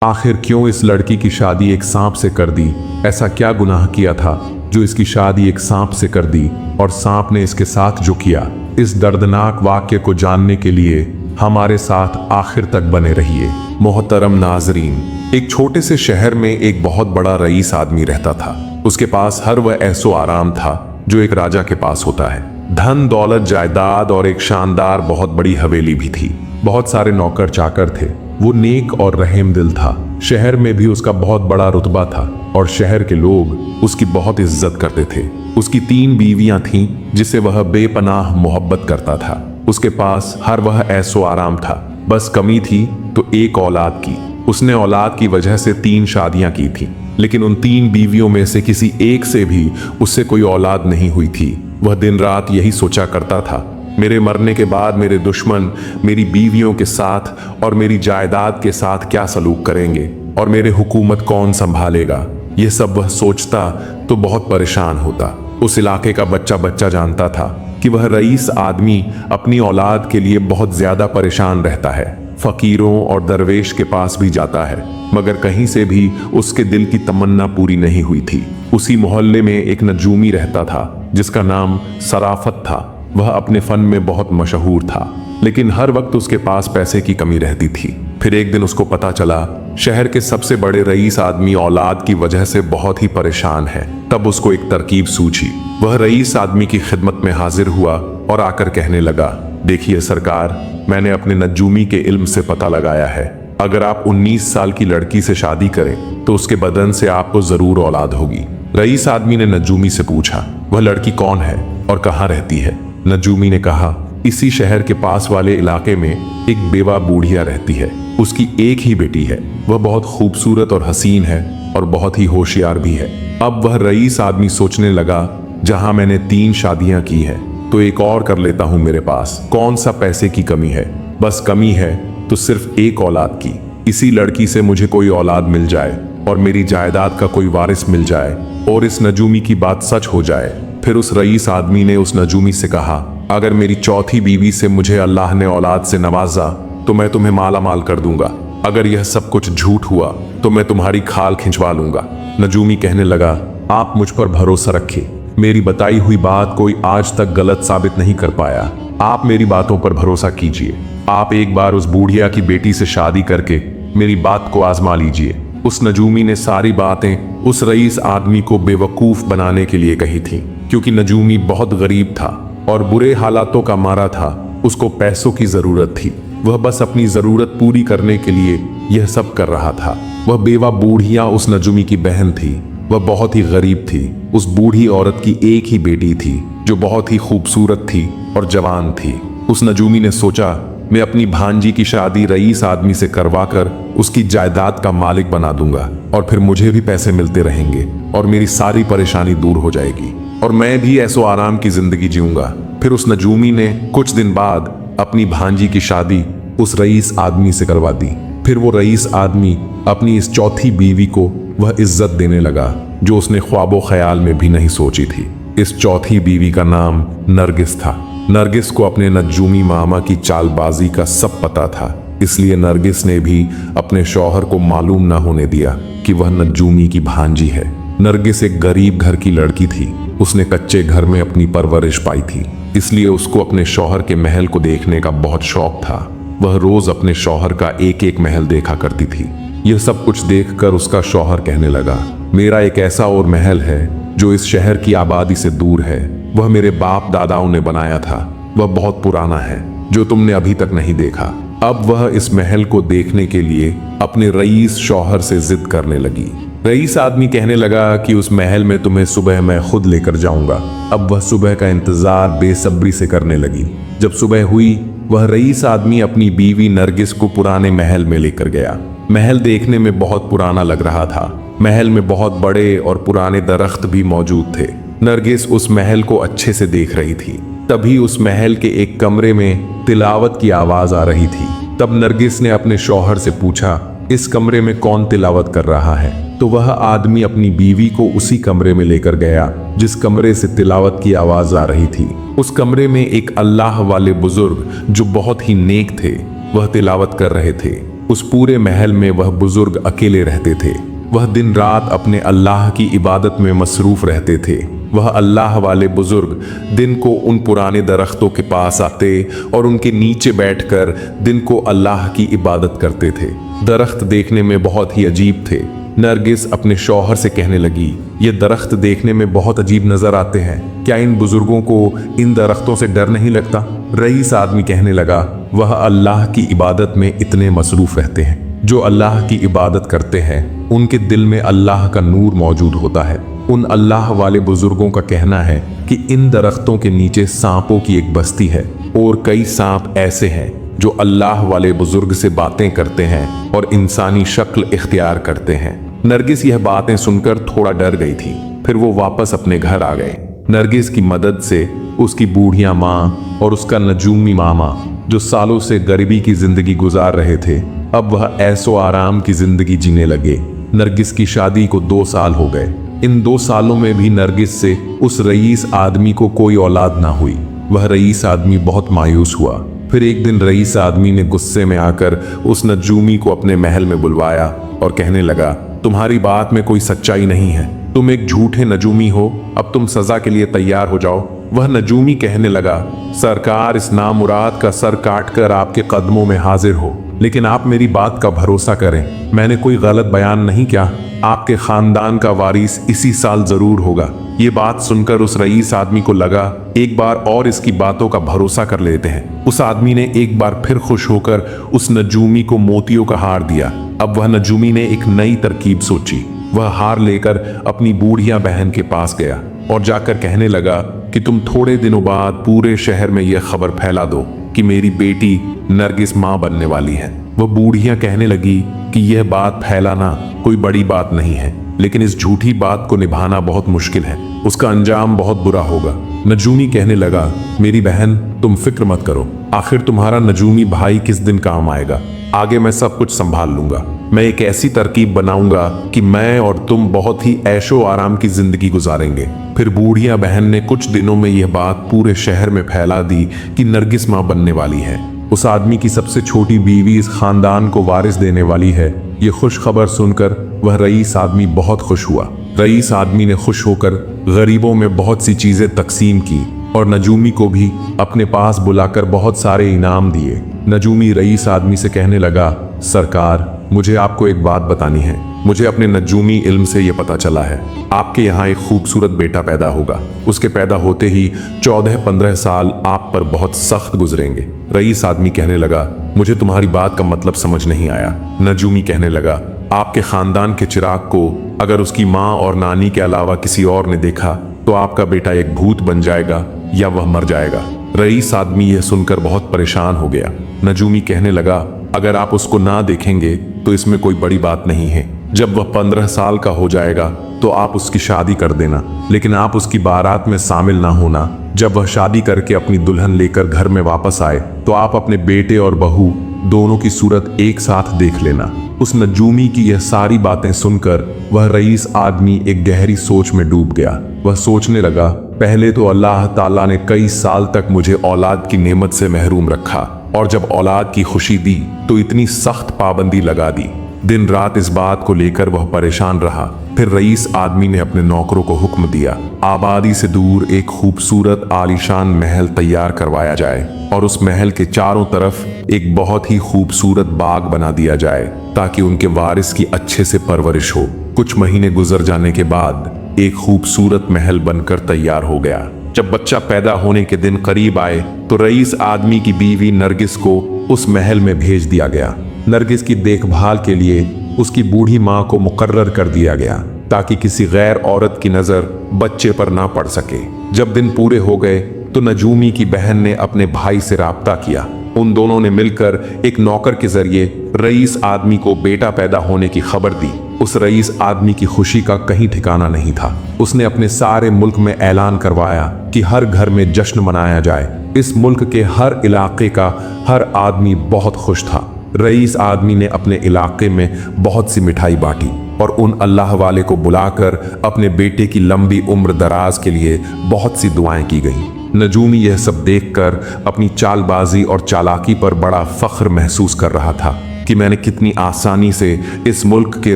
आखिर क्यों इस लड़की की शादी एक सांप से कर दी? ऐसा क्या गुनाह किया था जो इसकी शादी एक सांप से कर दी और सांप ने इसके साथ जो किया? इस दर्दनाक वाक्य को जानने के लिए हमारे साथ आखिर तक बने रहिए। मोहतरम नाजरीन, एक छोटे से शहर में एक बहुत बड़ा रईस आदमी रहता था। उसके पास हर वह ऐसो आराम था जो एक राजा के पास होता है। धन दौलत जायदाद और एक शानदार बहुत बड़ी हवेली भी थी। बहुत सारे नौकर चाकर थे। वो नेक और रहम दिल था। शहर में भी उसका बहुत बड़ा रुतबा था और शहर के लोग उसकी बहुत इज्जत करते थे। उसकी 3 बीवियां थीं जिसे वह बेपनाह मोहब्बत करता था। उसके पास हर वह ऐसो आराम था, बस कमी थी तो एक औलाद की। उसने औलाद की वजह से 3 शादियां की थी, लेकिन उन 3 बीवियों में से किसी एक से भी उससे कोई औलाद नहीं हुई थी। वह दिन रात यही सोचा करता था, मेरे मरने के बाद मेरे दुश्मन मेरी बीवियों के साथ और मेरी जायदाद के साथ क्या सलूक करेंगे और मेरे हुकूमत कौन संभालेगा। यह सब वह सोचता तो बहुत परेशान होता। उस इलाके का बच्चा बच्चा जानता था कि वह रईस आदमी अपनी औलाद के लिए बहुत ज्यादा परेशान रहता है। फकीरों और दरवेश के पास भी जाता है, मगर कहीं से भी उसके दिल की तमन्ना पूरी नहीं हुई थी। उसी मोहल्ले में एक नजूमी रहता था जिसका नाम सराफत था। वह अपने फन में बहुत मशहूर था, लेकिन हर वक्त उसके पास पैसे की कमी रहती थी। फिर एक दिन उसको पता चला शहर के सबसे बड़े रईस आदमी औलाद की वजह से बहुत ही परेशान है। तब उसको एक तरकीब सूझी। वह रईस आदमी की खिदमत में हाजिर हुआ और आकर कहने लगा, देखिए सरकार, मैंने अपने नजूमी के इल्म से पता लगाया है, अगर आप 19 साल की लड़की से शादी करें तो उसके बदन से आपको जरूर औलाद होगी। रईस आदमी ने नजूमी से पूछा, वह लड़की कौन है और कहाँ रहती है? नजूमी ने कहा, इसी शहर के पास वाले इलाके में एक बेवा बूढ़िया रहती है। उसकी एक ही बेटी है। वह बहुत खूबसूरत और हसीन है और बहुत ही होशियार भी है। अब वह रईस आदमी सोचने लगा, जहां मैंने 3 शादियां की है तो एक और कर लेता हूं। मेरे पास कौन सा पैसे की कमी है, बस कमी है तो सिर्फ एक औलाद की। इसी लड़की से मुझे कोई औलाद मिल जाए और मेरी जायदाद का कोई वारिस मिल जाए और इस नजूमी की बात सच हो जाए। फिर उस रईस आदमी ने उस नजूमी से कहा, अगर मेरी चौथी बीवी से मुझे अल्लाह ने औलाद से नवाजा तो मैं तुम्हें माला माल कर दूंगा। अगर यह सब कुछ झूठ हुआ तो मैं तुम्हारी खाल खिंचवा लूंगा। नजूमी कहने लगा, आप मुझ पर भरोसा रखिए, मेरी बताई हुई बात कोई आज तक गलत साबित नहीं कर पाया। आप मेरी बातों पर भरोसा कीजिए। आप एक बार उस बूढ़िया की बेटी से शादी करके मेरी बात को आजमा लीजिए। उस नजूमी ने सारी बातें उस रईस आदमी को बेवकूफ बनाने के लिए कही थी, क्योंकि नजूमी बहुत गरीब था और बुरे हालातों का मारा था। उसको पैसों की जरूरत थी। वह बस अपनी जरूरत पूरी करने के लिए यह सब कर रहा था। वह बेवा बूढ़िया उस नजूमी की बहन थी। वह बहुत ही गरीब थी। उस बूढ़ी औरत की एक ही बेटी थी जो बहुत ही खूबसूरत थी और जवान थी। उस नजूमी ने सोचा, मैं अपनी भांजी की शादी रईस आदमी से करवाकर उसकी जायदाद का मालिक बना दूंगा और फिर मुझे भी पैसे मिलते रहेंगे और मेरी सारी परेशानी दूर हो जाएगी और मैं भी ऐसो आराम की जिंदगी जीऊंगा। फिर उस नजूमी ने कुछ दिन बाद अपनी भांजी की शादी उस रईस आदमी से करवा दी। फिर वो रईस आदमी अपनी इस चौथी बीवी को वह इज्जत देने लगा जो उसने ख्वाबो ख्याल में भी नहीं सोची थी। इस चौथी बीवी का नाम नरगिस था। नरगिस को अपने नजूमी मामा की चालबाजी का सब पता था, इसलिए नरगिस ने भी अपने शौहर को मालूम ना होने दिया कि वह नजूमी की भांजी है। नरगिस एक गरीब घर की लड़की थी। उसने कच्चे घर में अपनी परवरिश पाई थी, इसलिए उसको अपने शौहर के महल को देखने का बहुत शौक था। वह रोज अपने शौहर का एक एक महल देखा करती थी। यह सब कुछ देखकर उसका शौहर कहने लगा, मेरा एक ऐसा और महल है जो इस शहर की आबादी से दूर है। वह मेरे बाप दादाओं ने बनाया था। वह बहुत पुराना है जो तुमने अभी तक नहीं देखा। अब वह इस महल को देखने के लिए अपने रईस शौहर से जिद करने लगी। रईस आदमी कहने लगा कि उस महल में तुम्हें सुबह मैं खुद लेकर जाऊंगा। अब वह सुबह का इंतजार बेसब्री से करने लगी। जब सुबह हुई, वह रईस आदमी अपनी बीवी नरगिस को पुराने महल में लेकर गया। महल देखने में बहुत पुराना लग रहा था। महल में बहुत बड़े और पुराने दरख्त भी मौजूद थे। नरगिस उस महल को अच्छे से देख रही थी। तभी उस महल के एक कमरे में तिलावत की आवाज आ रही थी। तब नरगिस ने अपने शौहर से पूछा, इस कमरे में कौन तिलावत कर रहा है? तो वह आदमी अपनी बीवी को उसी कमरे में लेकर गया जिस कमरे से तिलावत की आवाज आ रही थी। उस कमरे में एक अल्लाह वाले बुजुर्ग जो बहुत ही नेक थे, वह तिलावत कर रहे थे। उस पूरे महल में वह बुजुर्ग अकेले रहते थे। वह दिन रात अपने अल्लाह की इबादत में मसरूफ रहते थे। वह अल्लाह वाले बुजुर्ग दिन को उन पुराने दरख्तों के पास आते और उनके नीचे बैठकर दिन को अल्लाह की इबादत करते थे। दरख्त देखने में बहुत ही अजीब थे। नरगिस अपने शौहर से कहने लगी, ये दरख्त देखने में बहुत अजीब नजर आते हैं, क्या इन बुजुर्गों को इन दरख्तों से डर नहीं लगता? रईस आदमी कहने लगा, वह अल्लाह की इबादत में इतने मसरूफ रहते हैं। जो अल्लाह की इबादत करते हैं उनके दिल में अल्लाह का नूर मौजूद होता है। उन अल्लाह वाले बुजुर्गों का कहना है कि इन दरख्तों के नीचे सांपों की एक बस्ती है और कई सांप ऐसे हैं जो अल्लाह वाले बुजुर्ग से बातें करते हैं और इंसानी शक्ल इख्तियार करते हैं। नरगिस यह बातें सुनकर थोड़ा डर गई थी। फिर वो वापस अपने घर आ गए। नरगिस की मदद से उसकी बूढ़िया माँ और उसका नजूमी मामा, जो सालों से गरीबी की जिंदगी गुजार रहे थे, अब वह ऐसो आराम की जिंदगी जीने लगे। नरगिस की शादी को 2 साल हो गए। इन 2 सालों में भी नरगिस से उस रईस आदमी को कोई औलाद ना हुई। वह रईस आदमी बहुत मायूस हुआ। फिर एक दिन रईस आदमी ने गुस्से में आकर उस नजूमी को अपने महल में बुलवाया और कहने लगा, तुम्हारी बात में कोई सच्चाई नहीं है, तुम एक झूठे नजूमी हो, अब तुम सजा के लिए तैयार हो जाओ। वह नजूमी कहने लगा, सरकार इस नामुराद का सर काटकर आपके कदमों में हाजिर हो, लेकिन आप मेरी बात का भरोसा करें, मैंने कोई गलत बयान नहीं किया। आपके खानदान का वारिस इसी साल जरूर होगा। ये बात सुनकर उस रईस आदमी को लगा, एक बार और इसकी बातों का भरोसा कर लेते हैं। उस आदमी ने एक बार फिर खुश होकर उस नजूमी को मोतियों का हार दिया। अब वह नजूमी ने एक नई तरकीब सोची। वह हार लेकर अपनी बूढ़िया बहन के पास गया और जाकर कहने लगा कि तुम थोड़े दिनों बाद पूरे शहर में यह खबर फैला दो कि मेरी बेटी नरगिस माँ बनने वाली है। वह बूढ़िया कहने लगी कि यह बात फैलाना कोई बड़ी बात नहीं है, लेकिन इस झूठी बात को निभाना बहुत मुश्किल है, उसका अंजाम बहुत बुरा होगा। नजूमी कहने लगा, मेरी बहन तुम फिक्र मत करो, आखिर तुम्हारा नजूमी भाई किस दिन काम आएगा, आगे मैं सब कुछ संभाल लूंगा। मैं एक ऐसी तरकीब बनाऊंगा कि मैं और तुम बहुत ही ऐशो आराम की जिंदगी गुजारेंगे। फिर बूढ़िया बहन ने कुछ दिनों में यह बात पूरे शहर में फैला दी कि नरगिस माँ बनने वाली है। उस आदमी की सबसे छोटी बीवी इस खानदान को वारिस देने वाली है। ये खुश खबर सुनकर वह रईस आदमी बहुत खुश हुआ। रईस आदमी ने खुश होकर गरीबों में बहुत सी चीजें तकसीम की और नजूमी को भी अपने पास बुलाकर बहुत सारे इनाम दिए। नजूमी रईस आदमी से कहने लगा, सरकार मुझे आपको एक बात बतानी है। मुझे अपने नजूमी इल्म से यह पता चला है, आपके यहाँ एक खूबसूरत बेटा पैदा होगा। उसके पैदा होते ही 14-15 साल आप पर बहुत सख्त गुजरेंगे। रईस आदमी कहने लगा, मुझे तुम्हारी बात का मतलब समझ नहीं आया। नजूमी कहने लगा, आपके खानदान के चिराग को अगर उसकी माँ और नानी के अलावा किसी और ने देखा तो आपका बेटा एक भूत बन जाएगा या वह मर जाएगा। रईस आदमी यह सुनकर बहुत परेशान हो गया। नजूमी कहने लगा, अगर आप उसको ना देखेंगे तो इसमें कोई बड़ी बात नहीं है। जब वह 15 साल का हो जाएगा तो आप उसकी शादी कर देना, लेकिन आप उसकी बारात में शामिल ना होना। जब वह शादी करके अपनी दुल्हन लेकर घर में वापस आए तो आप अपने बेटे और बहू दोनों की सूरत एक साथ देख लेना। उस नजूमी की यह सारी बातें सुनकर वह रईस आदमी एक गहरी सोच में डूब गया। वह सोचने लगा, पहले तो अल्लाह ताला ने कई साल तक मुझे औलाद की नेमत से महरूम रखा और जब औलाद की खुशी दी तो इतनी सख्त पाबंदी लगा दी। दिन रात इस बात को लेकर वह परेशान रहा। फिर रईस आदमी ने अपने नौकरों को हुक्म दिया, आबादी से दूर एक खूबसूरत आलीशान महल तैयार करवाया जाए और उस महल के चारों तरफ एक बहुत ही खूबसूरत बाग बना दिया जाए ताकि उनके वारिस की अच्छे से परवरिश हो। कुछ महीने गुजर जाने के बाद एक खूबसूरत महल बनकर तैयार हो गया। जब बच्चा पैदा होने के दिन करीब आए तो रईस आदमी की बीवी नरगिस को उस महल में भेज दिया गया। नरगिस की देखभाल के लिए उसकी बूढ़ी माँ को मुकर्रर कर दिया गया ताकि किसी गैर औरत की नजर बच्चे पर ना पड़ सके। जब दिन पूरे हो गए तो नजूमी की बहन ने अपने भाई से राब्ता किया। उन दोनों ने मिलकर एक नौकर के जरिए रईस आदमी को बेटा पैदा होने की खबर दी। उस रईस आदमी की खुशी का कहीं ठिकाना नहीं था। उसने अपने सारे मुल्क में ऐलान करवाया कि हर घर में जश्न मनाया जाए। इस मुल्क के हर इलाके का हर आदमी बहुत खुश था। रईस आदमी ने अपने इलाके में बहुत सी मिठाई बांटी और उन अल्लाह वाले को बुलाकर अपने बेटे की लंबी उम्र दराज के लिए बहुत सी दुआएं की गईं। नजूमी यह सब देखकर अपनी चालबाजी और चालाकी पर बड़ा फख्र महसूस कर रहा था। कि मैंने कितनी आसानी से इस मुल्क के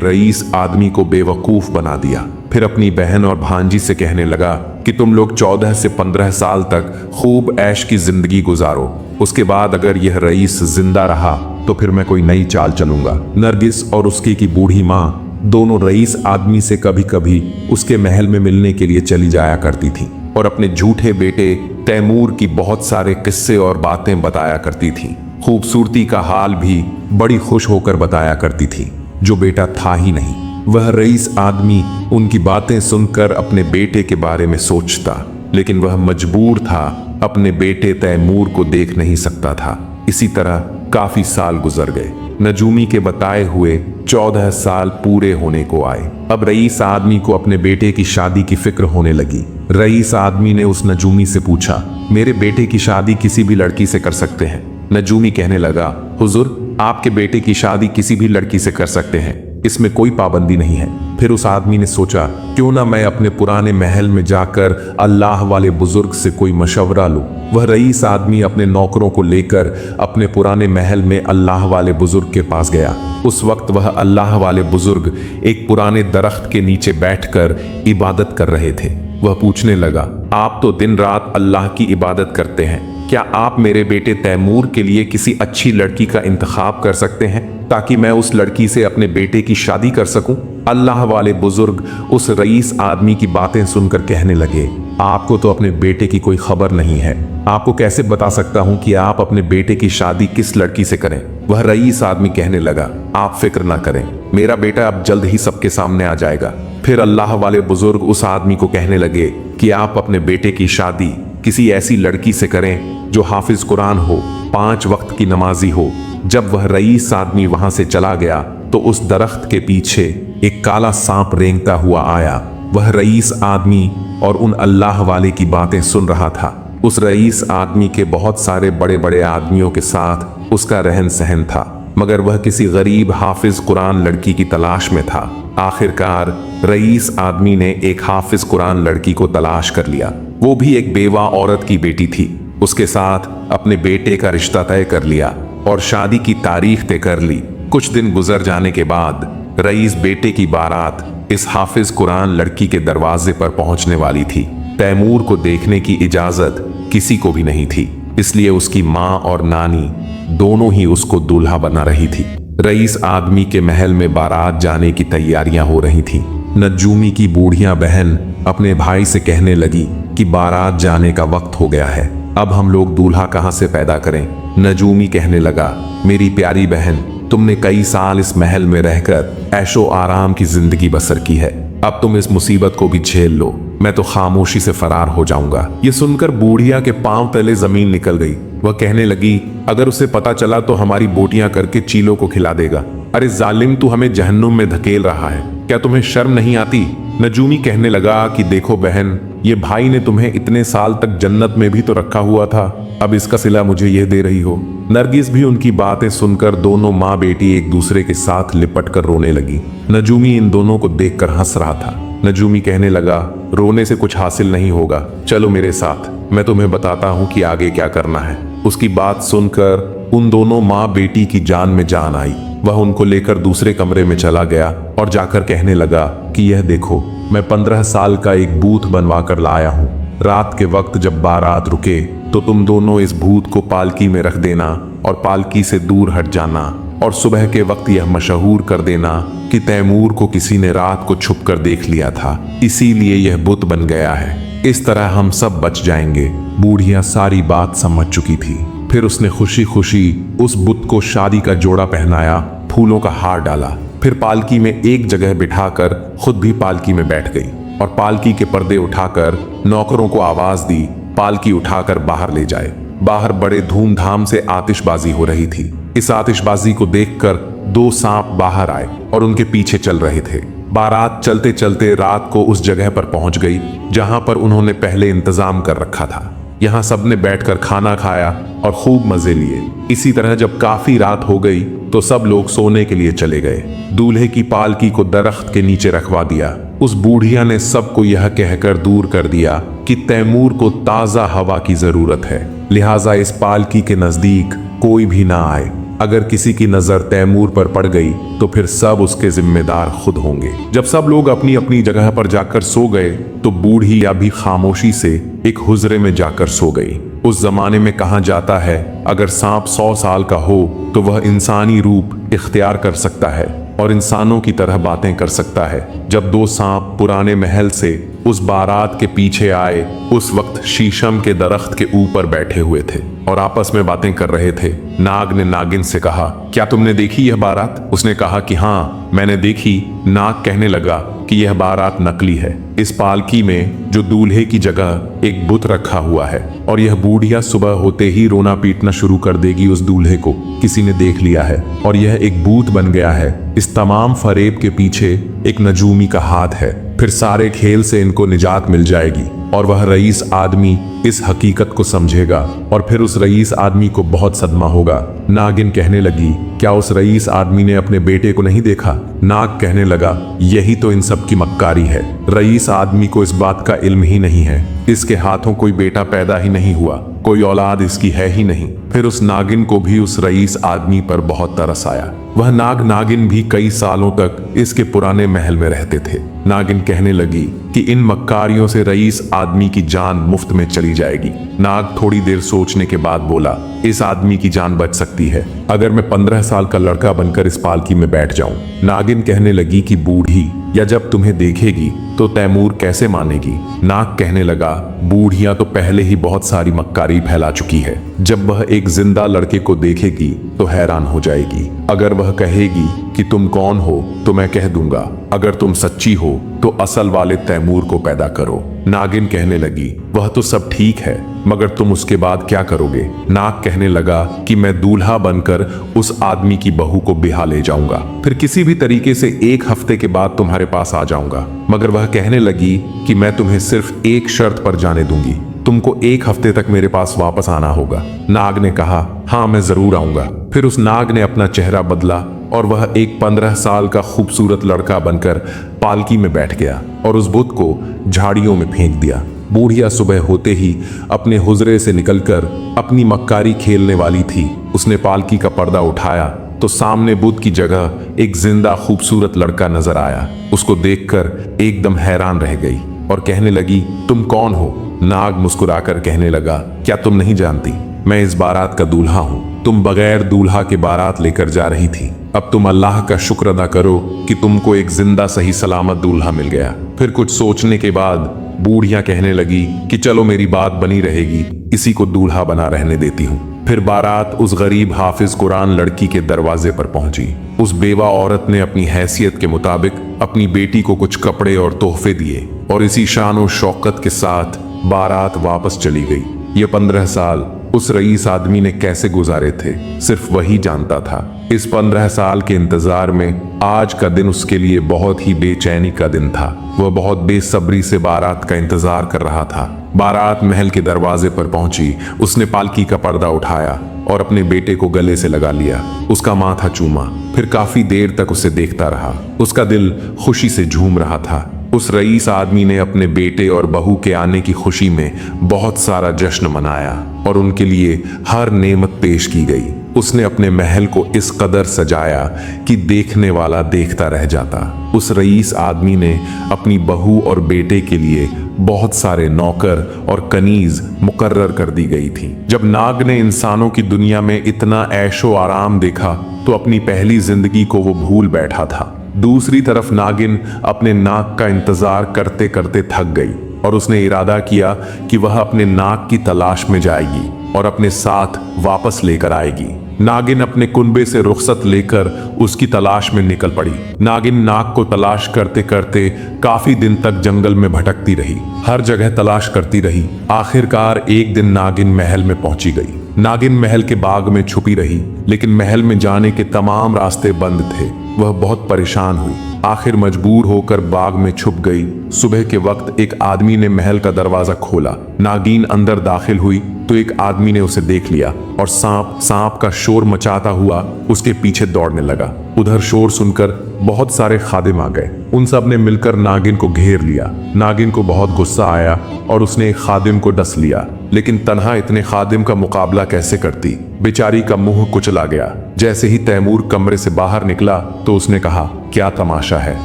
रईस आदमी को बेवकूफ बना दिया। फिर अपनी बहन और भांजी से कहने लगा कि तुम लोग 14 से 15 साल तक खूब ऐश की जिंदगी गुजारो, उसके बाद अगर यह रईस जिंदा रहा तो फिर मैं कोई नई चाल चलूंगा। नरगिस और उसकी की बूढ़ी माँ दोनों रईस आदमी से कभी कभी उसके महल में मिलने के लिए चली जाया करती थी और अपने झूठे बेटे तैमूर की बहुत सारे किस्से और बातें बताया करती थी। खूबसूरती का हाल भी बड़ी खुश होकर बताया करती थी, जो बेटा था ही नहीं। वह रईस आदमी उनकी बातें सुनकर अपने बेटे के बारे में सोचता, लेकिन वह मजबूर था, अपने बेटे तैमूर को देख नहीं सकता था। इसी तरह काफी साल गुजर गए। नजूमी के बताए हुए 14 साल पूरे होने को आए। अब रईस आदमी को अपने बेटे की शादी की फिक्र होने लगी। रईस आदमी ने उस नजूमी से पूछा, मेरे बेटे की शादी किसी भी लड़की से कर सकते हैं? नजूमी कहने लगा, हुजूर, आपके बेटे की शादी किसी भी लड़की से कर सकते हैं, इसमें कोई पाबंदी नहीं है। फिर उस आदमी ने सोचा, क्यों ना मैं अपने पुराने महल में जाकर अल्लाह वाले बुजुर्ग से कोई मशवरा लूं। वह रईस आदमी अपने नौकरों को लेकर अपने पुराने महल में अल्लाह वाले बुजुर्ग के पास गया। उस वक्त वह अल्लाह वाले बुजुर्ग एक पुराने दरख्त के नीचे बैठकर इबादत कर रहे थे। वह पूछने लगा, आप तो दिन रात अल्लाह की इबादत करते हैं, क्या आप मेरे बेटे तैमूर के लिए किसी अच्छी लड़की का इंतखाब कर सकते हैं ताकि मैं उस लड़की से अपने बेटे की शादी कर सकूं? अल्लाह वाले बुजुर्ग उस रईस आदमी की बातें सुनकर कहने लगे, आपको तो अपने बेटे की कोई खबर नहीं है, आपको कैसे बता सकता हूं कि आप अपने बेटे की शादी किस लड़की से करें? वह रईस आदमी कहने लगा, आप फिक्र ना करें, मेरा बेटा अब जल्द ही सबके सामने आ जाएगा। फिर अल्लाह वाले बुजुर्ग उस आदमी को कहने लगे कि आप अपने बेटे की शादी किसी ऐसी लड़की से करें जो हाफिज कुरान हो, 5 वक्त की नमाजी हो। जब वह रईस आदमी वहां से चला गया तो उस दरख्त के पीछे एक काला सांप रेंगता हुआ आया। वह रईस आदमी और उन अल्लाह वाले की बातें सुन रहा था। उस रईस आदमी के बहुत सारे बड़े बड़े आदमियों के साथ उसका रहन सहन था, मगर वह किसी गरीब हाफिज कुरान लड़की की तलाश में था। आखिरकार रईस आदमी ने एक हाफिज कुरान लड़की को तलाश कर लिया। वो भी एक बेवा औरत की बेटी थी। उसके साथ अपने बेटे का रिश्ता तय कर लिया और शादी की तारीख तय कर ली। कुछ दिन गुजर जाने के बाद रईस बेटे की बारात इस हाफिज कुरान लड़की के दरवाजे पर पहुंचने वाली थी। तैमूर को देखने की इजाजत किसी को भी नहीं थी, इसलिए उसकी माँ और नानी दोनों ही उसको दूल्हा बना रही थी। रईस आदमी के महल में बारात जाने की तैयारियां हो रही थी। नजूमी की बूढ़िया बहन अपने भाई से कहने लगी कि बारात जाने का वक्त हो गया है, अब हम लोग दूल्हा कहाँ से पैदा करें? नजूमी कहने लगा, मेरी प्यारी बहन, तुमने कई साल इस महल में रहकर ऐशो आराम की जिंदगी बसर की है, अब तुम इस मुसीबत को भी झेल लो, मैं तो खामोशी से फरार हो जाऊंगा। ये सुनकर बूढ़िया के पांव तले जमीन निकल गई। वह कहने लगी, अगर उसे पता चला तो हमारी बोटियां करके चीलों को खिला देगा। अरे जालिम, तू हमें जहन्नुम में धकेल रहा है, क्या तुम्हें शर्म नहीं आती? नजूमी कहने लगा कि देखो बहन, ये भाई ने तुम्हें इतने साल तक जन्नत में भी तो रखा हुआ था, अब इसका सिला मुझे यह दे रही हो। नरगिस भी उनकी बातें सुनकर दोनों माँ बेटी एक दूसरे के साथ लिपट कर रोने लगी। नजूमी इन दोनों को देखकर हंस रहा था। नजूमी कहने लगा, रोने से कुछ हासिल नहीं होगा, चलो मेरे साथ, मैं तुम्हें बताता हूँ कि आगे क्या करना है। उसकी बात सुनकर उन दोनों माँ बेटी की जान में जान आई। वह उनको लेकर दूसरे कमरे में चला गया और जाकर कहने लगा कि यह देखो, मैं 15 साल का एक भूत बनवा कर लाया हूँ। रात के वक्त जब बारात रुके तो तुम दोनों इस भूत को पालकी में रख देना और पालकी से दूर हट जाना, और सुबह के वक्त यह मशहूर कर देना कि तैमूर को किसी ने रात को छुप कर देख लिया था, इसीलिए यह बुत बन गया है। इस तरह हम सब बच जाएंगे। बूढ़िया सारी बात समझ चुकी थी। फिर उसने खुशी खुशी उस बुत को शादी का जोड़ा पहनाया, फूलों का हार डाला, फिर पालकी में एक जगह बिठाकर खुद भी पालकी में बैठ गई और पालकी के पर्दे उठाकर नौकरों को आवाज दी, पालकी उठाकर बाहर ले जाए। बाहर बड़े धूमधाम से आतिशबाजी हो रही थी। इस आतिशबाजी को देखकर 2 सांप बाहर आए और उनके पीछे चल रहे थे। बारात चलते चलते रात को उस जगह पर पहुंच गई जहां पर उन्होंने पहले इंतजाम कर रखा था। यहाँ सबने बैठकर खाना खाया और खूब मजे लिए। इसी तरह जब काफी रात हो गई तो सब लोग सोने के लिए चले गए। दूल्हे की पालकी को दरख्त के नीचे रखवा दिया। उस बूढ़िया ने सबको यह कहकर दूर कर दिया कि तैमूर को ताजा हवा की जरूरत है, लिहाजा इस पालकी के नजदीक कोई भी ना आए। अगर किसी की नजर तैमूर पर पड़ गई तो फिर सब उसके जिम्मेदार खुद होंगे। जब सब लोग अपनी अपनी जगह पर जाकर सो गए तो बूढ़िया भी खामोशी से एक हुजरे में जाकर सो गई। उस जमाने में कहा जाता है अगर सांप 100 साल का हो तो वह इंसानी रूप इख्तियार कर सकता है और इंसानों की तरह बातें कर सकता है। जब दो सांप पुराने महल से उस बारात के पीछे आए, उस वक्त शीशम के दरख्त के ऊपर बैठे हुए थे और आपस में बातें कर रहे थे। नाग ने नागिन से कहा, क्या तुमने देखी यह बारात? उसने कहा कि हाँ मैंने देखी। नाग कहने लगा कि यह बारात नकली है। इस पालकी में जो दूल्हे की जगह एक बुत रखा हुआ है और यह बूढ़िया सुबह होते ही रोना पीटना शुरू कर देगी। उस दूल्हे को किसी ने देख लिया है और यह एक भूत बन गया है। इस तमाम फरेब के पीछे एक नजूमी का हाथ है। फिर सारे खेल से इनको निजात मिल जाएगी और वह रईस आदमी इस हकीकत को समझेगा और फिर उस रईस आदमी को बहुत सदमा होगा। नागिन कहने लगी, क्या उस रईस आदमी ने अपने बेटे को नहीं देखा? नाग कहने लगा, यही तो इन सब की मक्कारी है। रईस आदमी को इस बात का इल्म ही नहीं है। इसके हाथों कोई बेटा पैदा ही नहीं हुआ, कोई औलाद इसकी है ही नहीं। फिर उस नागिन को भी उस रईस आदमी पर बहुत तरस आया। वह नाग नागिन भी कई सालों तक इसके पुराने महल में रहते थे। नागिन कहने लगी कि इन मक्कारियों से रईस आदमी की जान मुफ्त में चली जाएगी। नाग थोड़ी देर सोचने के बाद बोला, इस आदमी की जान बच सकती है अगर मैं 15 साल का लड़का बनकर इस पालकी में बैठ जाऊं। नागिन कहने लगी कि बूढ़ी या जब तुम्हें देखेगी तो तैमूर कैसे मानेगी? नाग कहने लगा, बूढ़िया तो पहले ही बहुत सारी मक्कारी फैला चुकी है। जब वह एक जिंदा लड़के को देखेगी तो हैरान हो जाएगी। अगर वह कहेगी कि तुम कौन हो तो मैं कह दूंगा, अगर तुम सच्ची हो तो असल वाले तैमूर को पैदा करो। नागिन कहने लगी, वह तो सब ठीक है मगर तुम उसके बाद क्या करोगे? नाग कहने लगा कि मैं दूल्हा बनकर उस आदमी की बहू को बिहा ले जाऊंगा, फिर किसी भी तरीके से 1 हफ्ते के बाद तुम्हारे पास आ जाऊंगा। मगर वह कहने लगी कि मैं तुम्हें सिर्फ एक शर्त पर जाने दूंगी, तुमको 1 हफ्ते तक मेरे पास वापस आना होगा। नाग ने कहा, हाँ मैं जरूर आऊंगा। फिर उस नाग ने अपना चेहरा बदला और वह एक 15 साल का खूबसूरत लड़का बनकर पालकी में बैठ गया और उस बुत को झाड़ियों में फेंक दिया। बूढ़िया सुबह होते ही अपने हुजरे से निकलकर अपनी मक्कारी खेलने वाली थी। उसने पालकी का पर्दा उठाया तो सामने बुत की जगह एक जिंदा खूबसूरत लड़का नजर आया। उसको देखकर एकदम हैरान रह गई और कहने लगी, तुम कौन हो? नाग मुस्कुराकर कहने लगा, क्या तुम नहीं जानती, मैं इस बारात का दूल्हा हूँ। तुम बगैर दूल्हा के बारात लेकर जा रही थी। अब तुम अल्लाह का शुक्र अदा करो कि तुमको एक जिंदा सही सलामत दूल्हा मिल गया। फिर कुछ सोचने के बाद बूढ़िया कहने लगी कि चलो मेरी बात बनी रहेगी, इसी को दूल्हा बना रहने देती हूँ। फिर बारात उस गरीब हाफिज कुरान लड़की के दरवाजे पर पहुंची। उस बेवा औरत ने अपनी हैसियत के मुताबिक अपनी बेटी को कुछ कपड़े और तोहफे दिए और इसी शान और शौकत के साथ बारात वापस चली गई। ये 15 साल उस रईस आदमी ने कैसे गुजारे थे सिर्फ वही जानता था। इस 15 साल के इंतजार में आज का दिन उसके लिए बहुत ही बेचैनी का दिन था। वह बहुत बेसब्री से बारात का इंतजार कर रहा था। बारात महल के दरवाजे पर पहुंची। उसने पालकी का पर्दा उठाया और अपने बेटे को गले से लगा लिया, उसका माथा चूमा। फिर काफी देर तक उसे देखता रहा। उसका दिल खुशी से झूम रहा था। उस रईस आदमी ने अपने बेटे और बहू के आने की खुशी में बहुत सारा जश्न मनाया और उनके लिए हर नेमत पेश की गई। उसने अपने महल को इस कदर सजाया कि देखने वाला देखता रह जाता। उस रईस आदमी ने अपनी बहू और बेटे के लिए बहुत सारे नौकर और कनीज मुकर्रर कर दी गई थी। जब नाग ने इंसानों की दुनिया में इतना ऐशो आराम देखा तो अपनी पहली जिंदगी को वो भूल बैठा था। दूसरी तरफ नागिन अपने नाग का इंतजार करते करते थक गई और उसने इरादा किया कि वह अपने नाग की तलाश में जाएगी और अपने साथ वापस लेकर आएगी। नागिन अपने कुनबे से रुखसत लेकर उसकी तलाश में निकल पड़ी। नागिन नाग को तलाश करते करते काफी दिन तक जंगल में भटकती रही, हर जगह तलाश करती रही। आखिरकार एक दिन नागिन महल में पहुंची गई। नागिन महल के बाग में छुपी रही, लेकिन महल में जाने के तमाम रास्ते बंद थे। वह बहुत परेशान हुई। आखिर मजबूर होकर बाग में छुप गई। सुबह के वक्त एक आदमी ने महल का दरवाजा खोला। नागिन अंदर दाखिल हुई तो एक आदमी ने उसे देख लिया और सांप का शोर मचाता हुआ उसके पीछे दौड़ने लगा। उधर शोर सुनकर बहुत सारे खादिम आ गए। उन सब ने मिलकर नागिन को घेर लिया। नागिन को बहुत गुस्सा आया और उसने एक खादिम को डस लिया लेकिन तन्हा इतने खादिम का मुकाबला कैसे करती। बेचारी का मुंह कुचला गया। जैसे ही तैमूर कमरे से बाहर निकला तो उसने कहा, क्या तमाशा है,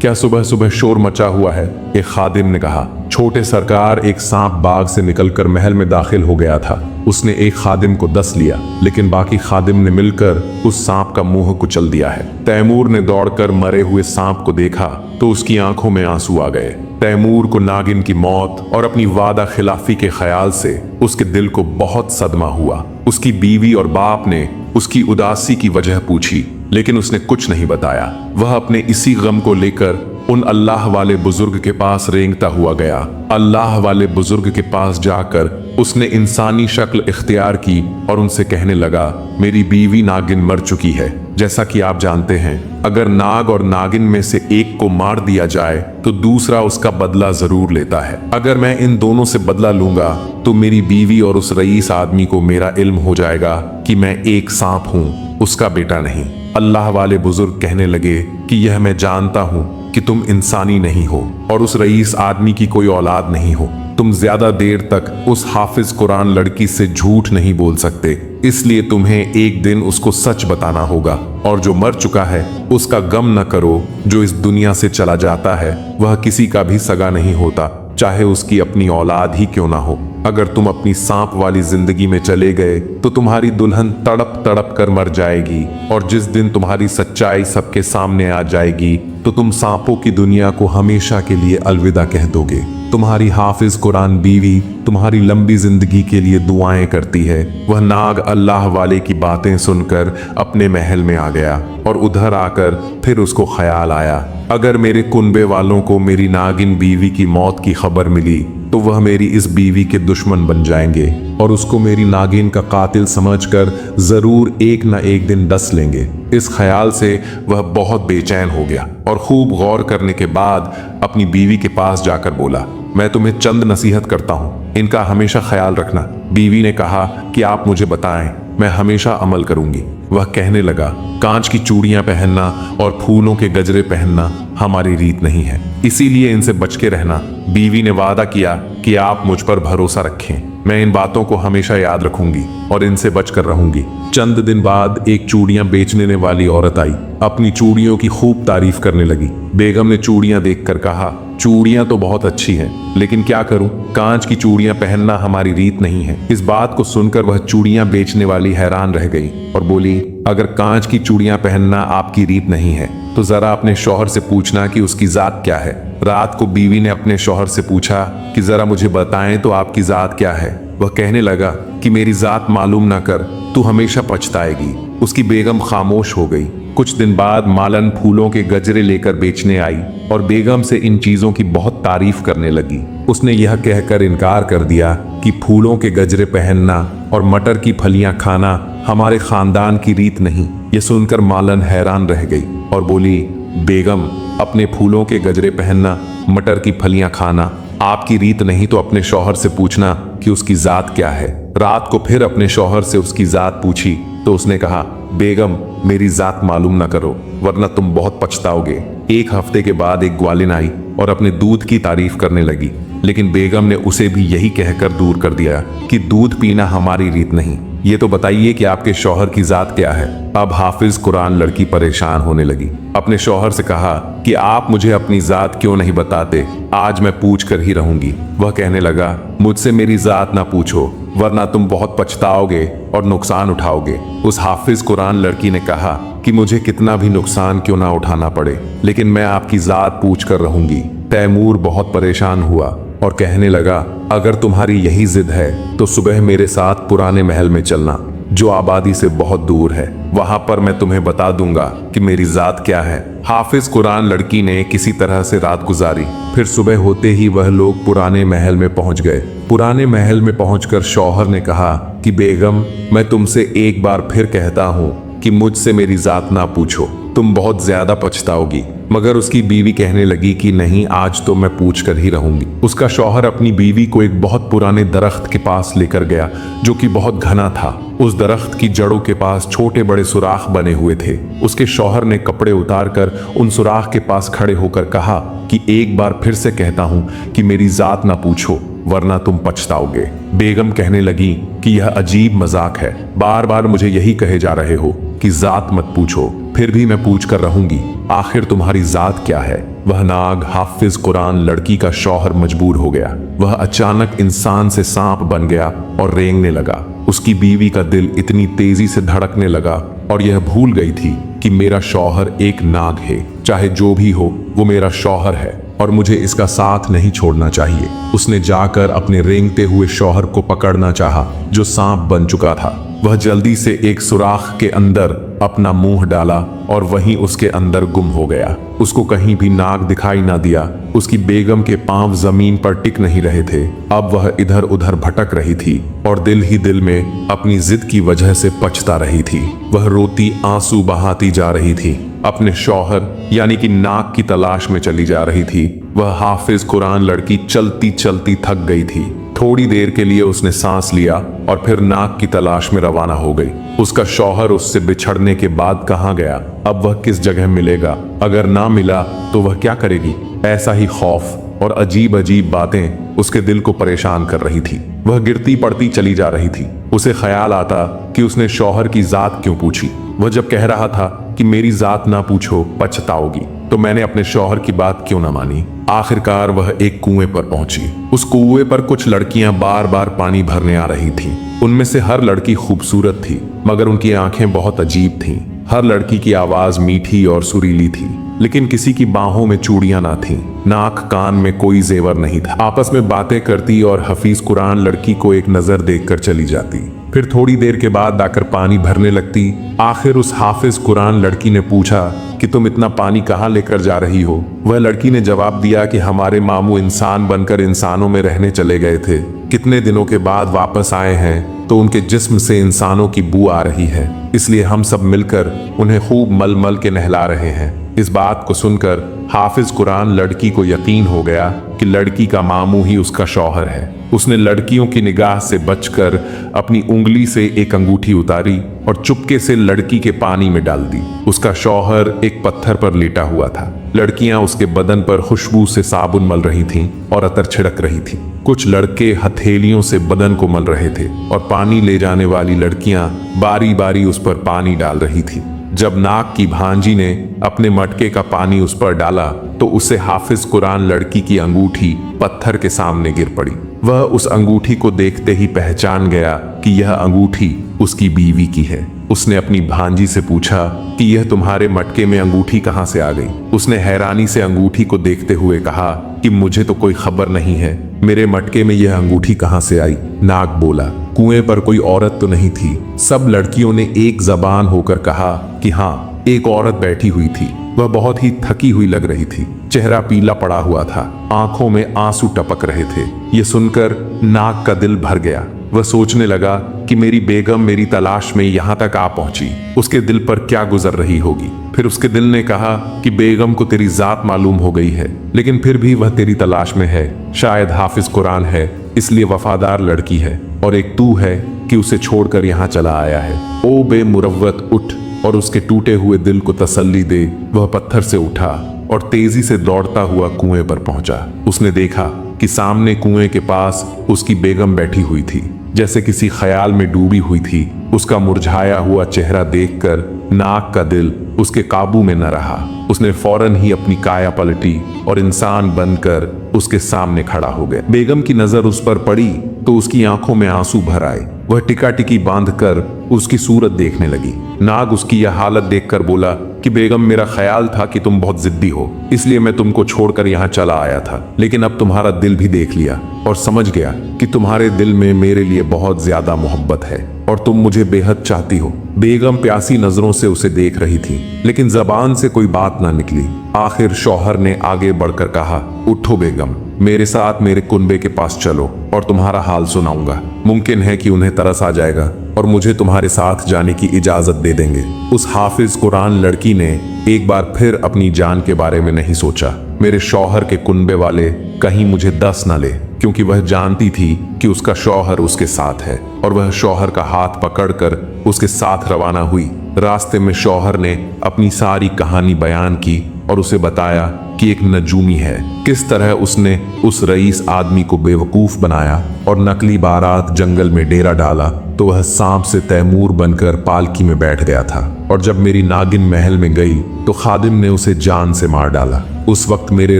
क्या सुबह सुबह शोर मचा हुआ है। एक खादिम ने कहा, छोटे सरकार, एक सांप बाग से निकलकर महल में दाखिल हो गया था। उसने एक खादिम को डस लिया, लेकिन बाकी खादिम ने मिलकर उस सांप का मुंह कुचल दिया है। तैमूर ने दौड़कर मरे हुए सांप को देखा तो उसकी आंखों में आंसू आ गए। तैमूर को नागिन की मौत और अपनी वादा खिलाफी के ख्याल से उसके दिल को बहुत सदमा हुआ। उसकी बीवी और बाप ने उसकी उदासी की वजह पूछी, लेकिन उसने कुछ नहीं बताया। वह अपने इसी गम को लेकर उन अल्लाह वाले बुजुर्ग के पास रेंगता हुआ गया। अल्लाह वाले बुजुर्ग के पास जाकर उसने इंसानी शक्ल इख्तियार की और उनसे कहने लगा, मेरी बीवी नागिन मर चुकी है। जैसा कि आप जानते हैं, अगर नाग और नागिन में से एक को मार दिया जाए तो दूसरा उसका बदला जरूर लेता है। अगर मैं इन दोनों से बदला लूंगा तो मेरी बीवी और उस रईस आदमी को मेरा इल्म हो जाएगा कि मैं एक सांप हूँ, उसका बेटा नहीं। अल्लाह वाले बुजुर्ग कहने लगे कि यह मैं जानता हूँ कि तुम इंसानी नहीं हो और उस रईस आदमी की कोई औलाद नहीं हो। तुम ज्यादा देर तक उस हाफिज कुरान लड़की से झूठ नहीं बोल सकते, इसलिए तुम्हें एक दिन उसको सच बताना होगा। और जो मर चुका है उसका गम न करो। जो इस दुनिया से चला जाता है वह किसी का भी सगा नहीं होता, चाहे उसकी अपनी औलाद ही क्यों ना हो। अगर तुम अपनी सांप वाली जिंदगी में चले गए तो तुम्हारी दुल्हन तड़प तड़प कर मर जाएगी, और जिस दिन तुम्हारी सच्चाई सबके सामने आ जाएगी तो तुम सांपों की दुनिया को हमेशा के लिए अलविदा कह दोगे। तुम्हारी हाफिज कुरान बीवी तुम्हारी लंबी जिंदगी के लिए दुआएं करती है। वह नाग अल्लाह वाले की बातें सुनकर अपने महल में आ गया और उधर आकर फिर उसको ख्याल आया, अगर मेरे कुनबे वालों को मेरी नागिन बीवी की मौत की खबर मिली तो वह मेरी इस बीवी के दुश्मन बन जाएंगे और उसको मेरी नागिन का कातिल समझकर जरूर एक न एक दिन डस लेंगे। इस ख्याल से वह बहुत बेचैन हो गया और खूब गौर करने के बाद अपनी बीवी के पास जाकर बोला, मैं तुम्हें चंद नसीहत करता हूँ, इनका हमेशा ख्याल रखना। बीवी ने कहा कि आप मुझे बताएं, मैं हमेशा अमल करूंगी। वह कहने लगा, कांच की चूड़ियां पहनना और फूलों के गजरे पहनना हमारी रीत नहीं है, इसीलिए इनसे बच के रहना। बीवी ने वादा किया कि आप मुझ पर भरोसा रखें, मैं इन बातों को हमेशा याद रखूंगी और इनसे बचकर रहूंगी। चंद दिन बाद एक चूड़ियां बेचने वाली औरत आई, अपनी चूड़ियों की खूब तारीफ करने लगी। बेगम ने चूड़ियां देखकर कहा, चूड़ियां तो बहुत अच्छी हैं, लेकिन क्या करूं, कांच की चूड़ियां पहनना हमारी रीत नहीं है। इस बात को सुनकर वह चूड़ियां बेचने वाली हैरान रह गई और बोली, अगर कांच की चूड़ियां पहनना आपकी रीत नहीं है तो जरा अपने शौहर से पूछना कि उसकी जात क्या है। रात को बीवी ने अपने शौहर से पूछा कि जरा मुझे बताएं तो आपकी जात क्या है। वह कहने लगा कि मेरी जात मालूम ना कर, तू हमेशा पछताएगी। उसकी बेगम खामोश हो गई। कुछ दिन बाद मालन फूलों के गजरे लेकर बेचने आई और बेगम से इन चीजों की बहुत तारीफ करने लगी। उसने यह कहकर इनकार कर दिया कि फूलों के गजरे पहनना और मटर की फलियां खाना हमारे खानदान की रीत नहीं। यह सुनकर मालन हैरान रह गई और बोली, बेगम, अपने फूलों के गजरे पहनना, मटर की फलियां खाना आपकी रीत नहीं तो अपने शौहर से पूछना कि उसकी जात क्या है। रात को फिर अपने शौहर से उसकी जात पूछी तो उसने कहा, बेगम, मेरी जात मालूम ना करो वरना तुम बहुत पछताओगे। एक हफ्ते के बाद एक ग्वालिन आई और अपने दूध की तारीफ करने लगी, लेकिन बेगम ने उसे भी यही कहकर दूर कर दिया कि दूध पीना हमारी रीत नहीं। ये तो बताइए कि आपके शौहर की जात क्या है। अब हाफिज कुरान लड़की परेशान होने लगी। अपने शौहर से कहा कि आप मुझे अपनी जात क्यों नहीं बताते, आज मैं पूछ कर ही रहूंगी। वह कहने लगा, मुझसे मेरी जात ना पूछो वरना तुम बहुत पछताओगे और नुकसान उठाओगे। उस हाफिज कुरान लड़की ने कहा कि मुझे कितना भी नुकसान क्यों ना उठाना पड़े, लेकिन मैं आपकी जात पूछ कर रहूंगी। तैमूर बहुत परेशान हुआ और कहने लगा, अगर तुम्हारी यही जिद है तो सुबह मेरे साथ पुराने महल में चलना, जो आबादी से बहुत दूर है। वहां पर मैं तुम्हें बता दूंगा कि मेरी जात क्या है। हाफिज कुरान लड़की ने किसी तरह से रात गुजारी। फिर सुबह होते ही वह लोग पुराने महल में पहुंच गए। पुराने महल में पहुंचकर शौहर ने कहा कि बेगम, मैं तुमसे एक बार फिर कहता हूं कि मुझसे मेरी जात ना पूछो, तुम बहुत ज्यादा पछताओगी। मगर उसकी बीवी कहने लगी कि नहीं, आज तो मैं पूछ कर ही रहूंगी। उसका शौहर अपनी बीवी को एक बहुत पुराने दरख्त के पास लेकर गया जो कि बहुत घना था। उस दरख्त की जड़ों के पास छोटे बड़े सुराख बने हुए थे। उसके शौहर ने कपड़े उतारकर उन सुराख के पास खड़े होकर कहा कि एक बार फिर से कहता हूं कि मेरी जात ना पूछो, वरना तुम पछताओगे। बेगम कहने लगी कि यह अजीब मजाक है, बार बार मुझे यही कहे जा रहे हो कि जात मत पूछो, फिर भी मैं पूछ कर रहूंगी, आखिर तुम्हारी जात क्या है। वह नाग हाफिज कुरान लड़की का शौहर मजबूर हो गया। वह अचानक इंसान से सांप बन गया और रेंगने लगा। उसकी बीवी का दिल इतनी तेजी से धड़कने लगा और यह भूल गई थी कि मेरा शौहर एक नाग है, चाहे जो भी हो वो मेरा शौहर है और मुझे इसका साथ नहीं छोड़ना चाहिए। उसने जाकर अपने रेंगते हुए शौहर को पकड़ना चाहा, जो सांप बन चुका था। वह जल्दी से एक सुराख के अंदर अपना मुंह डाला और वहीं उसके अंदर गुम हो गया। उसको कहीं भी नाग दिखाई ना दिया। उसकी बेगम के पांव जमीन पर टिक नहीं रहे थे। अब वह इधर उधर भटक रही थी और दिल ही दिल में अपनी जिद की वजह से पछता रही थी। वह रोती आंसू बहाती जा रही थी, अपने शौहर यानी कि नाग की तलाश में चली जा रही थी। वह हाफिज कुरान लड़की चलती चलती थक गई थी। थोड़ी देर के लिए उसने सांस लिया और फिर नाग की तलाश में रवाना हो गई। उसका शौहर उससे बिछड़ने के बाद कहाँ गया, अब वह किस जगह मिलेगा, अगर ना मिला तो वह क्या करेगी। ऐसा ही खौफ और अजीब अजीब बातें उसके दिल को परेशान कर रही थी। वह गिरती पड़ती चली जा रही थी। उसे ख्याल आता कि उसने शौहर की जात क्यों पूछी। वह जब कह रहा था कि मेरी जात ना पूछो पछताओगी, तो मैंने अपने शौहर की बात क्यों ना मानी। आखिरकार वह एक कुएं पर पहुंची। उस कुएं पर कुछ लड़कियां बार बार पानी भरने आ रही थीं। उनमें से हर लड़की खूबसूरत थी, मगर उनकी आंखें बहुत अजीब थीं। हर लड़की की आवाज मीठी और सुरीली थी, लेकिन किसी की बाहों में चूड़ियां ना थीं, नाक कान में कोई जेवर नहीं था। आपस में बातें करती और हफीज कुरान लड़की को एक नजर देखकर चली जाती, फिर थोड़ी देर के बाद आकर पानी भरने लगती। आखिर उस हाफिज कुरान लड़की ने पूछा कि तुम इतना पानी कहाँ लेकर जा रही हो। वह लड़की ने जवाब दिया कि हमारे मामू इंसान बनकर इंसानों में रहने चले गए थे, कितने दिनों के बाद वापस आए हैं तो उनके जिस्म से इंसानों की बू आ रही है, इसलिए हम सब मिलकर उन्हें खूब मल मल के नहला रहे हैं। इस बात को सुनकर हाफिज कुरान लड़की को यकीन हो गया कि लड़की का मामू ही उसका शौहर है। उसने लड़कियों की निगाह से बचकर अपनी उंगली से एक अंगूठी उतारी और चुपके से लड़की के पानी में डाल दी। उसका शौहर एक पत्थर पर लेटा हुआ था। लड़कियां उसके बदन पर खुशबू से साबुन मल रही थीं और अतर छिड़क रही थीं। कुछ लड़के हथेलियों से बदन को मल रहे थे और पानी ले जाने वाली लड़कियां बारी बारी उस पर पानी डाल रही थीं। जब नाग की भांजी ने अपने मटके का पानी उस पर डाला तो उसे हाफिज कुरान लड़की की अंगूठी पत्थर के सामने गिर पड़ी। वह उस अंगूठी को देखते ही पहचान गया कि यह अंगूठी उसकी बीवी की है। उसने अपनी भांजी से पूछा कि यह तुम्हारे मटके में अंगूठी कहाँ से आ गई। उसने हैरानी से अंगूठी को देखते हुए कहा कि मुझे तो कोई खबर नहीं है, मेरे मटके में यह अंगूठी कहाँ से आई। नाग बोला, कुएं पर कोई औरत तो नहीं थी। सब लड़कियों ने एक जबान होकर कहा कि हाँ, एक औरत बैठी हुई थी। वह बहुत ही थकी हुई लग रही थी, चेहरा पीला पड़ा हुआ था, आंखों में आंसू टपक रहे थे। ये सुनकर नाग का दिल भर गया। वह सोचने लगा कि मेरी बेगम मेरी तलाश में यहाँ तक आ पहुंची, उसके दिल पर क्या गुजर रही होगी। फिर उसके दिल ने कहा कि बेगम को तेरी जात मालूम हो गई है, लेकिन फिर भी वह तेरी तलाश में है। शायद हाफिज कुरान है, इसलिए वफादार लड़की है, और एक तू है कि उसे छोड़कर यहाँ चला आया है। ओ बेमुरव्वत, उठ और उसके टूटे हुए दिल को तसल्ली दे। वह पत्थर से उठा और तेजी से दौड़ता हुआ कुएं पर पहुंचा। उसने देखा कि सामने कुएं के पास उसकी बेगम बैठी हुई थी, जैसे किसी ख्याल में डूबी हुई थी। उसका मुरझाया हुआ चेहरा देखकर नाग का दिल उसके काबू में न रहा। उसने फौरन ही अपनी काया पलटी और इंसान बनकर उसके सामने खड़ा हो गया। बेगम की नजर उस पर पड़ी तो उसकी आंखों में आंसू भर आए। वह टिका टिकी बांधकर उसकी सूरत देखने लगी। नाग उसकी यह हालत देखकर बोला कि बेगम, मेरा ख्याल था कि तुम बहुत जिद्दी हो, इसलिए मैं तुमको छोड़कर यहाँ चला आया था, लेकिन अब तुम्हारा दिल भी देख लिया और समझ गया कि तुम्हारे दिल में मेरे लिए बहुत ज्यादा मोहब्बत है और तुम मुझे बेहद चाहती हो। बेगम प्यासी नजरों से उसे देख रही थी, लेकिन जबान से कोई बात ना निकली। आखिर शौहर ने आगे बढ़कर कहा, उठो बेगम, मेरे साथ मेरे कुनबे के पास चलो और तुम्हारा हाल सुनाऊंगा। मुमकिन है कि उन्हें तरस आ जाएगा और मुझे तुम्हारे साथ जाने की इजाजत दे देंगे। उस हाफिज कुरान लड़की ने एक बार फिर अपनी जान के बारे में नहीं सोचा। मेरे शौहर के कुनबे वाले कहीं मुझे दस न ले, क्योंकि वह जानती थी कि उसका शौहर उसके साथ है, और वह शौहर का हाथ पकड़कर उसके साथ रवाना हुई। रास्ते में शौहर ने अपनी सारी कहानी बयान की और उसे बताया कि एक नजूमी है। किस तरह उसने उस रईस आदमी को बेवकूफ बनाया और नकली बारात जंगल में डेरा डाला तो वह सांप से तैमूर बनकर पालकी में बैठ गया था। और जब मेरी नागिन महल में गई तो खादिम ने उसे जान से मार डाला। उस वक्त मेरे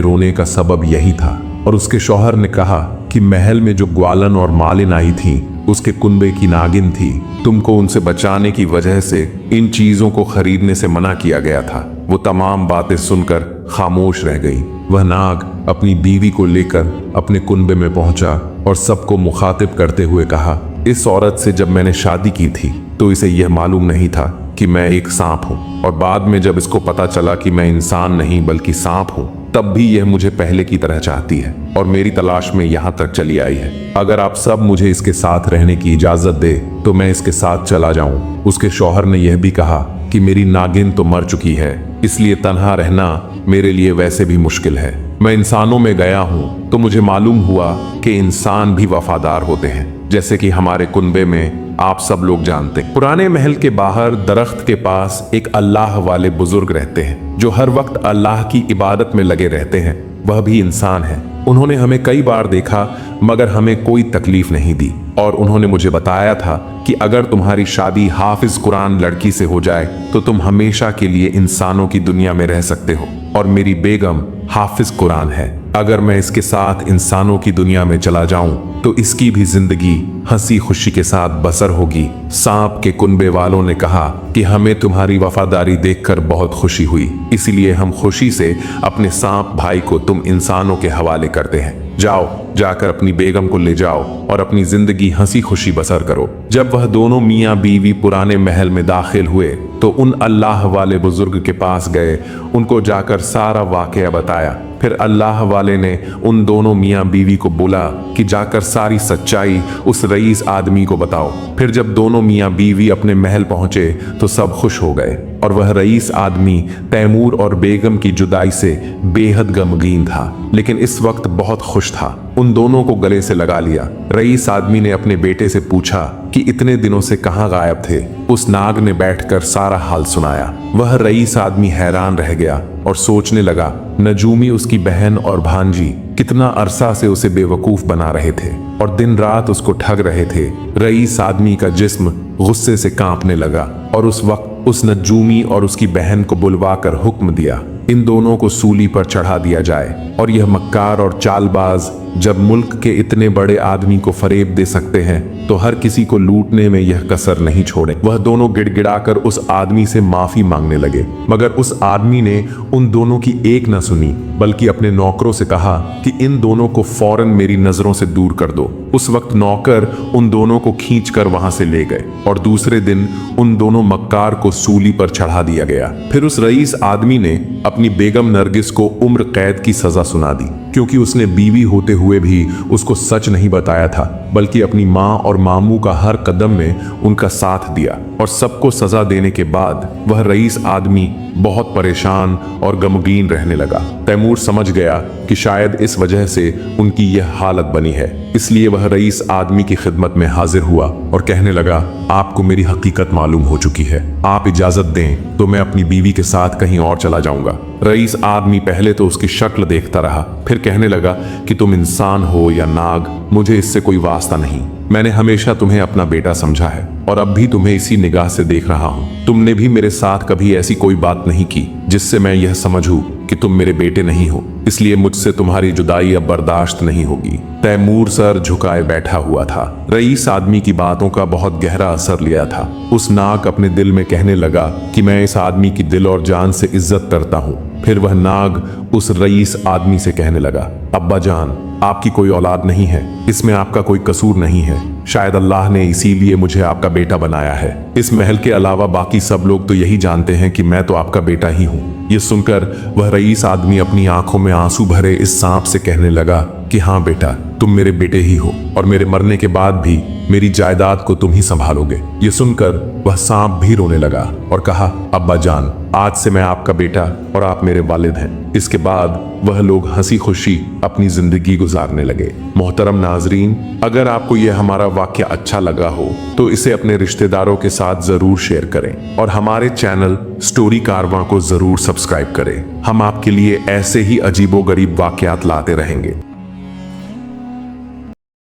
रोने का सबब यही था। और उसके शौहर ने कहा कि महल में जो ग्वालन और मालिन आई थी उसके कुनबे की नागिन थी। तुमको उनसे बचाने की वजह से इन चीजों को खरीदने से मना किया गया था। वो तमाम बातें सुनकर खामोश रह गई। वह नाग अपनी बीवी को लेकर अपने कुनबे में पहुंचा और सबको मुखातिब करते हुए कहा, इस औरत से जब मैंने शादी की थी तो इसे यह मालूम नहीं था कि मैं एक सांप हूँ, और बाद में जब इसको पता चला कि मैं इंसान नहीं बल्कि सांप हूँ, तब भी यह मुझे पहले की तरह चाहती है और मेरी तलाश में यहाँ तक चली आई है। अगर आप सब मुझे इसके साथ रहने की इजाजत दे तो मैं इसके साथ चला जाऊं। उसके शौहर ने यह भी कहा कि मेरी नागिन तो मर चुकी है, इसलिए तन्हा रहना मेरे लिए वैसे भी मुश्किल है। मैं इंसानों में गया हूँ तो मुझे मालूम हुआ कि इंसान भी वफादार होते हैं, जैसे कि हमारे कुनबे में आप सब लोग जानते हैं। पुराने महल के बाहर दरख्त के पास एक अल्लाह वाले बुजुर्ग रहते हैं जो हर वक्त अल्लाह की इबादत में लगे रहते हैं। वह भी इंसान है। उन्होंने हमें कई बार देखा मगर हमें कोई तकलीफ नहीं दी, और उन्होंने मुझे बताया था कि अगर तुम्हारी शादी हाफिज कुरान लड़की से हो जाए तो तुम हमेशा के लिए इंसानों की दुनिया में रह सकते हो। और मेरी बेगम हाफिज कुरान है। अगर मैं इसके साथ इंसानों की दुनिया में चला जाऊं तो इसकी भी जिंदगी हंसी खुशी के साथ बसर होगी। सांप के कुनबे वालों ने कहा कि हमें तुम्हारी वफादारी देखकर बहुत खुशी हुई, इसलिए हम खुशी से अपने सांप भाई को तुम इंसानों के हवाले करते हैं। जाओ, जाकर अपनी बेगम को ले जाओ और अपनी जिंदगी हंसी खुशी बसर करो। जब वह दोनों मियाँ बीवी पुराने महल में दाखिल हुए तो उन अल्लाह वाले बुजुर्ग के पास गए, उनको जाकर सारा वाकया बताया। फिर अल्लाह वाले ने उन दोनों मियाँ बीवी को बोला कि जाकर सारी सच्चाई उस रईस आदमी को बताओ। फिर जब दोनों मियाँ बीवी अपने महल पहुंचे तो सब खुश हो गए, और वह रईस आदमी तैमूर और बेगम की जुदाई से बेहद गमगीन था, लेकिन इस वक्त बहुत खुश था। उन दोनों को गले से लगा लिया। रईस आदमी ने अपने बेटे से पूछा कि इतने दिनों से कहाँ गायब थे। उस नाग ने बैठकर सारा हाल सुनाया। वह रईस आदमी हैरान रह गया और सोचने लगा, नजूमी उसकी बहन और भांजी कितना अरसा से उसे बेवकूफ बना रहे थे और दिन रात उसको ठग रहे थे। रईस आदमी का जिस्म गुस्से से कांपने लगा और उस वक्त उस नजूमी और उसकी बहन को बुलवाकर हुक्म दिया, इन दोनों को सूली पर चढ़ा दिया जाए। और यह मक्कार और चालबाज जब मुल्क के इतने बड़े आदमी को फरेब दे सकते हैं तो हर किसी को लूटने में यह कसर नहीं छोड़े। वह दोनों गिड़गिड़ाकर उस आदमी से माफी मांगने लगे, मगर उस आदमी ने उन दोनों की एक न सुनी, बल्कि अपने नौकरों से कहा कि इन दोनों को फौरन मेरी नजरों से दूर कर दो। उस वक्त नौकर उन दोनों को खींचकर वहां से ले गए और दूसरे दिन उन दोनों मक्कार को सूली पर चढ़ा दिया गया। फिर उस रईस आदमी ने अपनी बेगम नरगिस को उम्र कैद की सजा सुना दी, क्योंकि उसने बीवी होते हुए भी उसको सच नहीं बताया था, बल्कि अपनी माँ और मामू का हर कदम में उनका साथ दिया। और सबको सजा देने के बाद वह रईस आदमी बहुत परेशान और गमगीन रहने लगा। तैमूर समझ गया कि शायद इस वजह से उनकी यह हालत बनी है, इसलिए वह रईस आदमी की खिदमत में हाजिर हुआ और कहने लगा, आपको मेरी हकीकत मालूम हो चुकी है, आप इजाजत दें तो मैं अपनी बीवी के साथ कहीं और चला जाऊंगा। रईस आदमी पहले तो उसकी शक्ल देखता रहा, फिर कहने लगा कि तुम इंसान हो या नाग, मुझे इससे कोई वास्ता नहीं। मैंने हमेशा तुम्हें अपना बेटा समझा है और अब भी तुम्हें इसी निगाह से देख रहा हूँ। तुमने भी मेरे साथ कभी ऐसी कोई बात नहीं की जिससे मैं यह समझूं कि तुम मेरे बेटे नहीं हो, इसलिए मुझसे तुम्हारी जुदाई अब बर्दाश्त नहीं होगी। तैमूर सर झुकाए बैठा हुआ था। रईस आदमी की बातों का बहुत गहरा असर लिया था। उस नाग अपने दिल में कहने लगा कि मैं इस आदमी की दिल और जान से इज्जत करता हूँ। फिर वह नाग उस रईस आदमी से कहने लगा, अब्बा जान, आपकी कोई औलाद नहीं है, इसमें आपका कोई कसूर नहीं है, शायद अल्लाह ने इसीलिए मुझे आपका बेटा बनाया है। इस महल के अलावा बाकी सब लोग तो यही जानते हैं कि मैं तो आपका बेटा ही हूँ। ये सुनकर वह रईस आदमी अपनी आंखों में आंसू भरे इस सांप से कहने लगा कि हाँ बेटा, तुम मेरे बेटे ही हो और मेरे मरने के बाद भी मेरी जायदाद को तुम ही संभालोगे। ये सुनकर वह सांप भी रोने लगा और कहा, अब्बा जान, आज से मैं आपका बेटा और आप मेरे वालिद हैं। इसके बाद वह लोग हंसी खुशी अपनी जिंदगी गुजारने लगे। मोहतरम नाजरीन, अगर आपको यह हमारा वाक्य अच्छा लगा हो तो इसे अपने रिश्तेदारों के साथ जरूर शेयर करें और हमारे चैनल स्टोरी कारवां को जरूर सब्सक्राइब करें। हम आपके लिए ऐसे ही अजीबोगरीब वाकयात लाते रहेंगे।